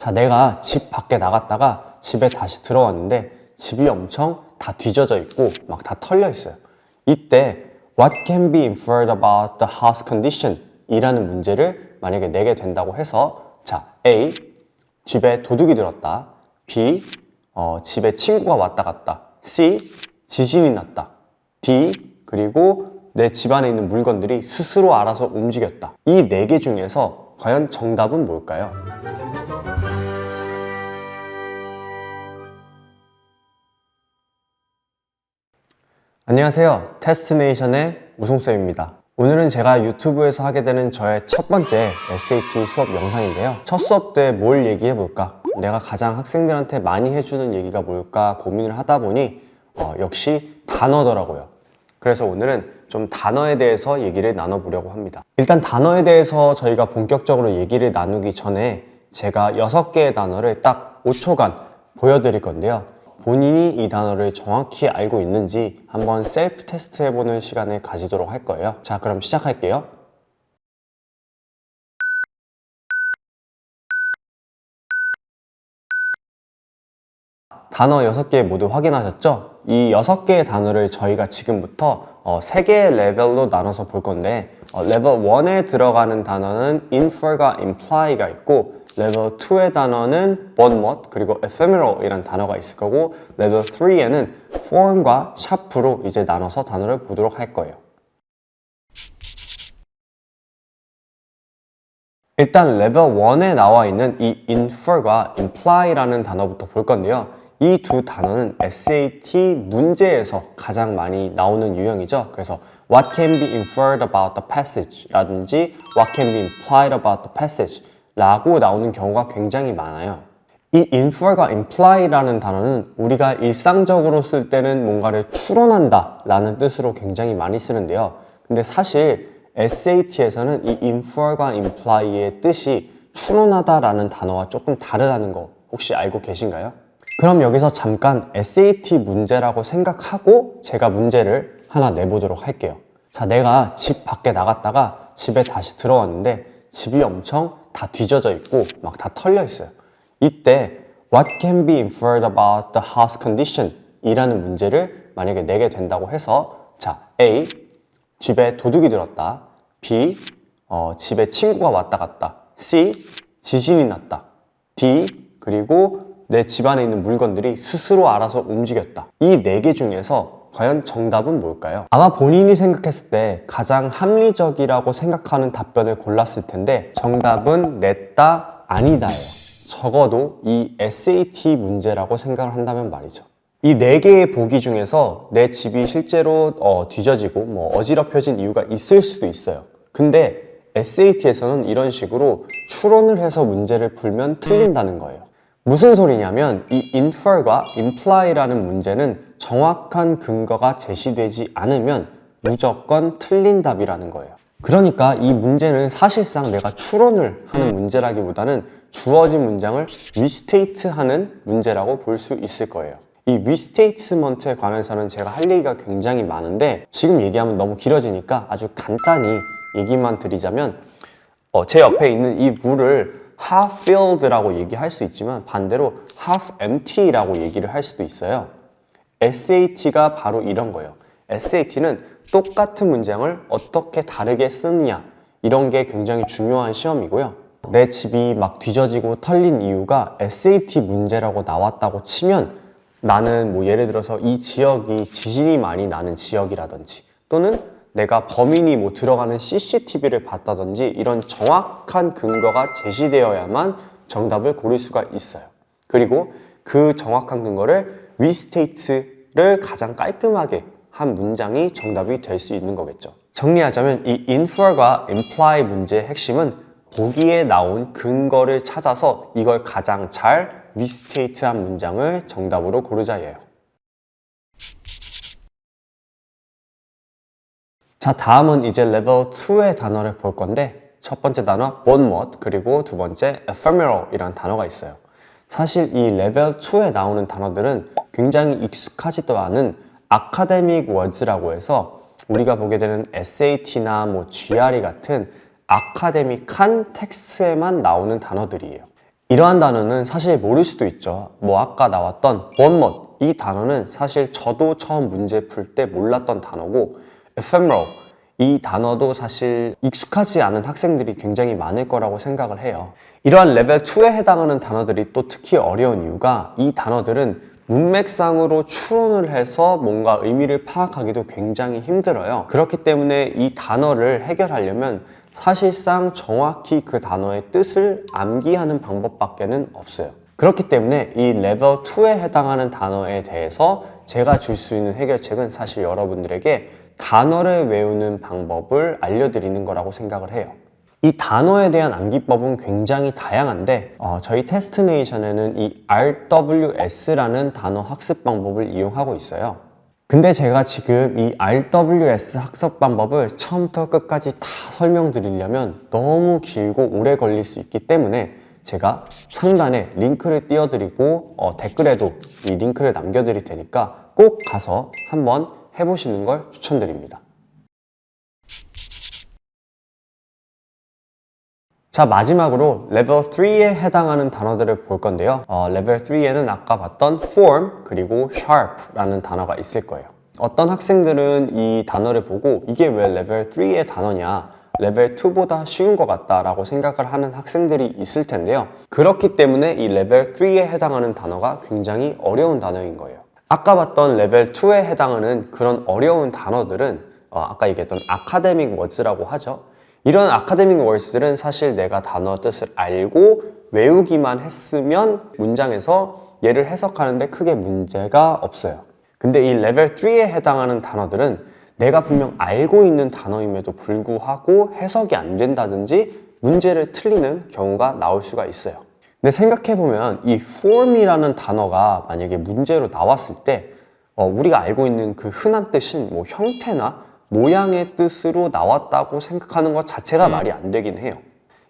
자, 내가 집 밖에 나갔다가 집에 다시 들어왔는데 집이 엄청 다 뒤져져 있고 막 다 털려 있어요. 이때 What can be inferred about the house condition? 이라는 문제를 만약에 내게 된다고 해서 자, A. 집에 도둑이 들었다. B. 집에 친구가 왔다 갔다. C. 지진이 났다. D. 그리고 내 집안에 있는 물건들이 스스로 알아서 움직였다. 이 4개 중에서 과연 정답은 뭘까요? 안녕하세요. 테스트네이션의 우송쌤입니다. 오늘은 제가 유튜브에서 하게 되는 저의 첫 번째 SAT 수업 영상인데요. 첫 수업 때 뭘 얘기해 볼까? 내가 가장 학생들한테 많이 해주는 얘기가 뭘까 고민을 하다 보니 역시 단어더라고요. 그래서 오늘은 좀 단어에 대해서 얘기를 나눠보려고 합니다. 일단 단어에 대해서 저희가 본격적으로 얘기를 나누기 전에 제가 6개의 단어를 딱 5초간 보여드릴 건데요. 본인이 이 단어를 정확히 알고 있는지 한번 셀프 테스트 해보는 시간을 가지도록 할 거예요. 자, 그럼 시작할게요. 단어 6개 모두 확인하셨죠? 이 6개의 단어를 저희가 지금부터 3개의 레벨로 나눠서 볼 건데 레벨 1에 들어가는 단어는 infer과 imply가 있고 레벨 2의 단어는 but what 그리고 ephemeral 이란 단어가 있을 거고 레벨 3에는 form과 sharp로 이제 나눠서 단어를 보도록 할 거예요. 일단 레벨 1에 나와 있는 이 infer과 imply라는 단어부터 볼 건데요. 이 두 단어는 SAT 문제에서 가장 많이 나오는 유형이죠. 그래서 what can be inferred about the passage 라든지 what can be implied about the passage 라고 나오는 경우가 굉장히 많아요. 이 infer과 imply라는 단어는 우리가 일상적으로 쓸 때는 뭔가를 추론한다 라는 뜻으로 굉장히 많이 쓰는데요. 근데 사실 SAT에서는 이 infer과 imply의 뜻이 추론하다 라는 단어와 조금 다르다는 거 혹시 알고 계신가요? 그럼 여기서 잠깐 SAT 문제라고 생각하고 제가 문제를 하나 내보도록 할게요. 자, 내가 집 밖에 나갔다가 집에 다시 들어왔는데 집이 엄청 다 뒤져져 있고 막 다 털려 있어요. 이때 What can be inferred about the house condition? 이라는 문제를 만약에 내게 된다고 해서 자, A. 집에 도둑이 들었다. B. 집에 친구가 왔다 갔다. C. 지진이 났다. D. 그리고 내 집안에 있는 물건들이 스스로 알아서 움직였다. 이 4개 중에서 과연 정답은 뭘까요? 아마 본인이 생각했을 때 가장 합리적이라고 생각하는 답변을 골랐을 텐데 정답은 냈다, 아니다예요. 적어도 이 SAT 문제라고 생각을 한다면 말이죠. 이 4개의 보기 중에서 내 집이 실제로 뒤져지고 어지럽혀진 이유가 있을 수도 있어요. 근데 SAT에서는 이런 식으로 추론을 해서 문제를 풀면 틀린다는 거예요. 무슨 소리냐면 이 infer과 imply라는 문제는 정확한 근거가 제시되지 않으면 무조건 틀린 답이라는 거예요. 그러니까 이 문제는 사실상 내가 추론을 하는 문제라기보다는 주어진 문장을 restate하는 문제라고 볼 수 있을 거예요. 이 restatement에 관해서는 제가 할 얘기가 굉장히 많은데 지금 얘기하면 너무 길어지니까 아주 간단히 얘기만 드리자면 제 옆에 있는 이 물을 half filled라고 얘기할 수 있지만 반대로 half empty라고 얘기를 할 수도 있어요. SAT가 바로 이런 거예요. SAT는 똑같은 문장을 어떻게 다르게 쓰느냐 이런 게 굉장히 중요한 시험이고요. 내 집이 막 뒤져지고 털린 이유가 SAT 문제라고 나왔다고 치면 나는 예를 들어서 이 지역이 지진이 많이 나는 지역이라든지 또는 내가 범인이 들어가는 CCTV를 봤다든지 이런 정확한 근거가 제시되어야만 정답을 고를 수가 있어요. 그리고 그 정확한 근거를 restate를 가장 깔끔하게 한 문장이 정답이 될 수 있는 거겠죠. 정리하자면 이 infer과 imply 문제의 핵심은 보기에 나온 근거를 찾아서 이걸 가장 잘 restate한 문장을 정답으로 고르자예요. 자, 다음은 이제 레벨 2의 단어를 볼 건데 첫 번째 단어 but what 그리고 두 번째 ephemeral 이라는 단어가 있어요. 사실 이 레벨 2에 나오는 단어들은 굉장히 익숙하지도 않은 아카데믹 워즈라고 해서 우리가 보게 되는 SAT나 GRE 같은 아카데믹한 텍스트에만 나오는 단어들이에요. 이러한 단어는 사실 모를 수도 있죠. 뭐 아까 나왔던 one month, 이 단어는 사실 저도 처음 문제 풀 때 몰랐던 단어고, ephemeral, 이 단어도 사실 익숙하지 않은 학생들이 굉장히 많을 거라고 생각을 해요. 이러한 레벨 2에 해당하는 단어들이 또 특히 어려운 이유가, 이 단어들은 문맥상으로 추론을 해서 뭔가 의미를 파악하기도 굉장히 힘들어요. 그렇기 때문에 이 단어를 해결하려면 사실상 정확히 그 단어의 뜻을 암기하는 방법밖에는 없어요. 그렇기 때문에 이 레벨 2에 해당하는 단어에 대해서 제가 줄 수 있는 해결책은 사실 여러분들에게 단어를 외우는 방법을 알려드리는 거라고 생각을 해요. 이 단어에 대한 암기법은 굉장히 다양한데 저희 테스트네이션에는 이 RWS라는 단어 학습 방법을 이용하고 있어요. 근데 제가 지금 이 RWS 학습 방법을 처음부터 끝까지 다 설명드리려면 너무 길고 오래 걸릴 수 있기 때문에 제가 상단에 링크를 띄워드리고 댓글에도 이 링크를 남겨드릴 테니까 꼭 가서 한번 해보시는 걸 추천드립니다. 자, 마지막으로 레벨 3에 해당하는 단어들을 볼 건데요. 레벨 3에는 아까 봤던 form 그리고 sharp라는 단어가 있을 거예요. 어떤 학생들은 이 단어를 보고 이게 왜 레벨 3의 단어냐, 레벨 2보다 쉬운 것 같다라고 생각을 하는 학생들이 있을 텐데요. 그렇기 때문에 이 레벨 3에 해당하는 단어가 굉장히 어려운 단어인 거예요. 아까 봤던 레벨 2에 해당하는 그런 어려운 단어들은 아까 얘기했던 아카데믹 워즈라고 하죠. 이런 아카데믹 월드들은 사실 내가 단어 뜻을 알고 외우기만 했으면 문장에서 얘를 해석하는데 크게 문제가 없어요. 근데 이 레벨 3에 해당하는 단어들은 내가 분명 알고 있는 단어임에도 불구하고 해석이 안 된다든지 문제를 틀리는 경우가 나올 수가 있어요. 근데 생각해보면 이 form이라는 단어가 만약에 문제로 나왔을 때 우리가 알고 있는 그 흔한 뜻인 뭐 형태나 모양의 뜻으로 나왔다고 생각하는 것 자체가 말이 안 되긴 해요.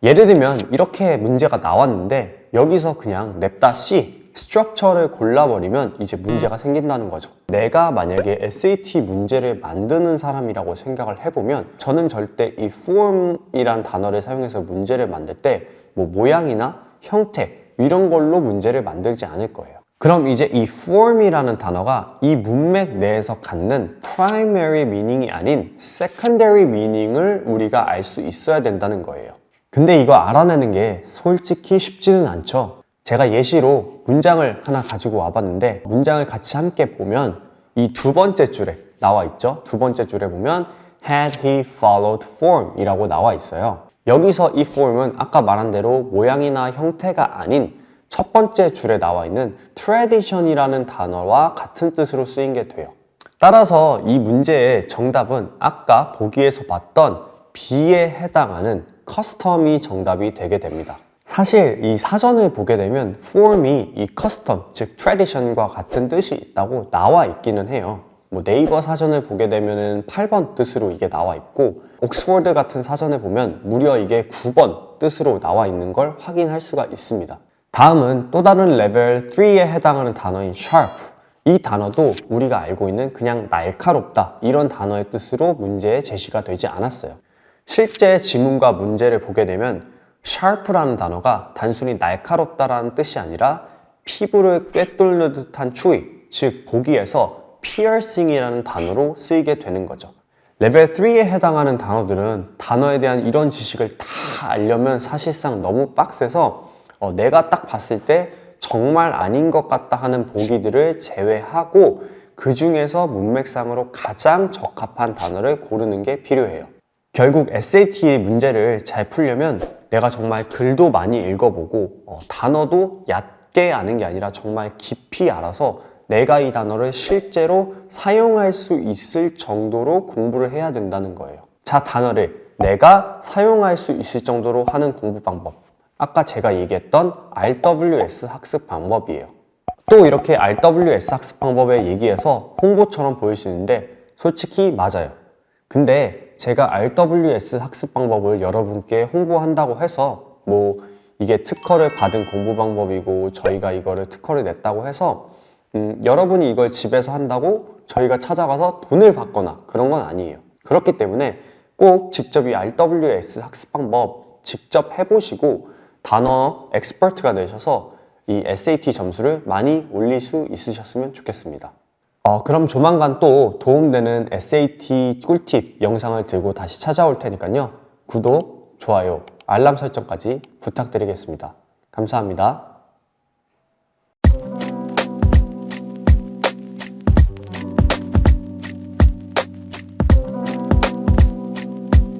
예를 들면 이렇게 문제가 나왔는데 여기서 그냥 냅다 C, 스트럭처를 골라버리면 이제 문제가 생긴다는 거죠. 내가 만약에 SAT 문제를 만드는 사람이라고 생각을 해보면 저는 절대 이 form이란 단어를 사용해서 문제를 만들 때 뭐 모양이나 형태 이런 걸로 문제를 만들지 않을 거예요. 그럼 이제 이 form이라는 단어가 이 문맥 내에서 갖는 primary meaning이 아닌 secondary meaning을 우리가 알 수 있어야 된다는 거예요. 근데 이거 알아내는 게 솔직히 쉽지는 않죠. 제가 예시로 문장을 하나 가지고 와봤는데 문장을 같이 함께 보면 이 두 번째 줄에 나와 있죠. 두 번째 줄에 보면 had he followed form 이라고 나와 있어요. 여기서 이 form은 아까 말한 대로 모양이나 형태가 아닌 첫 번째 줄에 나와 있는 tradition이라는 단어와 같은 뜻으로 쓰인 게 돼요. 따라서 이 문제의 정답은 아까 보기에서 봤던 B에 해당하는 custom이 정답이 되게 됩니다. 사실 이 사전을 보게 되면 form이 이 custom, 즉 tradition과 같은 뜻이 있다고 나와 있기는 해요. 뭐 네이버 사전을 보게 되면 8번 뜻으로 이게 나와 있고 옥스퍼드 같은 사전을 보면 무려 이게 9번 뜻으로 나와 있는 걸 확인할 수가 있습니다. 다음은 또 다른 레벨 3에 해당하는 단어인 sharp. 이 단어도 우리가 알고 있는 그냥 날카롭다 이런 단어의 뜻으로 문제에 제시가 되지 않았어요. 실제 지문과 문제를 보게 되면 sharp라는 단어가 단순히 날카롭다라는 뜻이 아니라 피부를 꿰뚫는 듯한 추위, 즉 보기에서 piercing이라는 단어로 쓰이게 되는 거죠. 레벨 3에 해당하는 단어들은 단어에 대한 이런 지식을 다 알려면 사실상 너무 빡세서 내가 딱 봤을 때 정말 아닌 것 같다 하는 보기들을 제외하고 그 중에서 문맥상으로 가장 적합한 단어를 고르는 게 필요해요. 결국 SAT의 문제를 잘 풀려면 내가 정말 글도 많이 읽어보고 단어도 얕게 아는 게 아니라 정말 깊이 알아서 내가 이 단어를 실제로 사용할 수 있을 정도로 공부를 해야 된다는 거예요. 자, 단어를 내가 사용할 수 있을 정도로 하는 공부 방법. 아까 제가 얘기했던 RWS 학습 방법이에요. 또 이렇게 RWS 학습 방법에 얘기해서 홍보처럼 보일 수 있는데 솔직히 맞아요. 근데 제가 RWS 학습 방법을 여러분께 홍보한다고 해서 뭐 이게 특허를 받은 공부 방법이고 저희가 이거를 특허를 냈다고 해서 여러분이 이걸 집에서 한다고 저희가 찾아가서 돈을 받거나 그런 건 아니에요. 그렇기 때문에 꼭 직접 이 RWS 학습 방법 직접 해보시고 단어 엑스퍼트가 되셔서 이 SAT 점수를 많이 올릴 수 있으셨으면 좋겠습니다. 그럼 조만간 또 도움되는 SAT 꿀팁 영상을 들고 다시 찾아올 테니까요. 구독, 좋아요, 알람 설정까지 부탁드리겠습니다. 감사합니다.